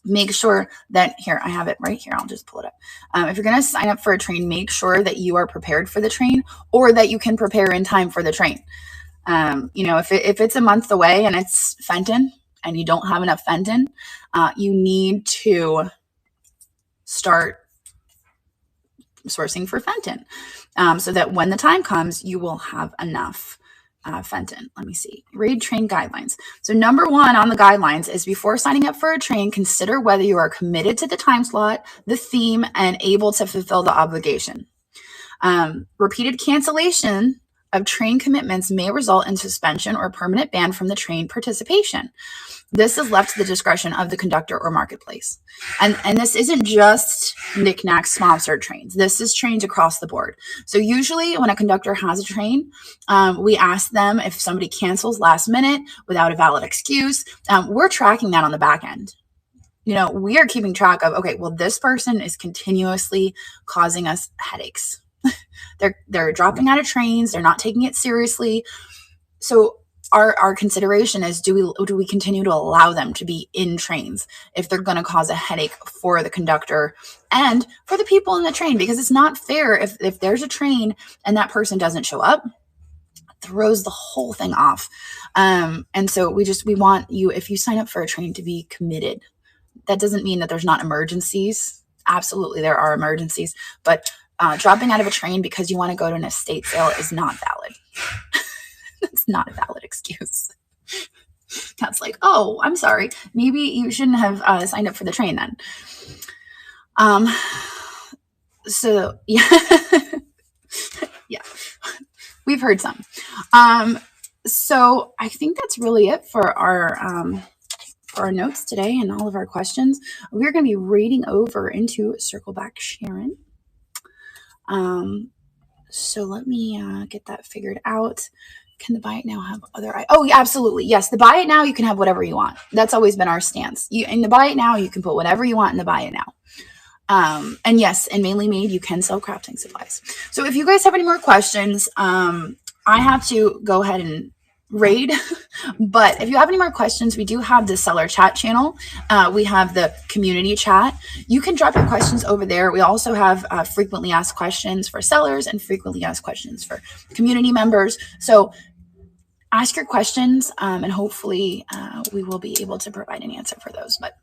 make sure that, here, I have it right here. I'll just pull it up. If you're going to sign up for a train, make sure that you are prepared for the train, or that you can prepare in time for the train. If it's a month away and it's Fenton, and you don't have enough Fenton, you need to start sourcing for Fenton so that when the time comes, you will have enough Fenton. Let me see. Read train guidelines. So number 1 on the guidelines is, before signing up for a train, consider whether you are committed to the time slot, the theme, and able to fulfill the obligation. Repeated cancellation of train commitments may result in suspension or permanent ban from the train participation. This is left to the discretion of the conductor or marketplace. And this isn't just Niknax sponsored trains. This is trains across the board. So usually when a conductor has a train, we ask them if somebody cancels last minute without a valid excuse. We're tracking that on the back end. We are keeping track of, okay, well, this person is continuously causing us headaches. They're dropping out of trains. They're not taking it seriously. So our consideration is, do we continue to allow them to be in trains if they're going to cause a headache for the conductor and for the people in the train? Because it's not fair if there's a train and that person doesn't show up, throws the whole thing off. And so we want you, if you sign up for a train, to be committed. That doesn't mean that there's not emergencies. Absolutely, there are emergencies, but dropping out of a train because you want to go to an estate sale is not valid. That's not a valid excuse. That's like, oh, I'm sorry. Maybe you shouldn't have signed up for the train then. So yeah, yeah, we've heard some. So I think that's really it for our notes today and all of our questions. We're going to be reading over into Circle Back Sharon. So let me get that figured out. Can the buy it now have other? Oh, yeah, absolutely. Yes. The buy it now, you can have whatever you want. That's always been our stance. In the buy it now, you can put whatever you want in the buy it now. And yes, in Mainly Made, you can sell crafting supplies. So if you guys have any more questions, I have to go ahead and raid, but if you have any more questions, we do have the seller chat channel. We have the community chat. You can drop your questions over there. We also have frequently asked questions for sellers and frequently asked questions for community members. So ask your questions, and hopefully we will be able to provide an answer for those. But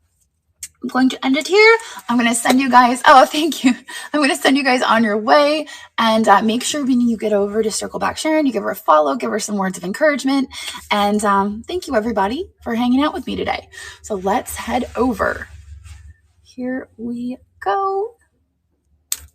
I'm going to end it here. I'm going to send you guys, thank you. I'm going to send you guys on your way, and make sure when you get over to Circle Back Sharon, you give her a follow, give her some words of encouragement. And thank you everybody for hanging out with me today. So let's head over. Here we go.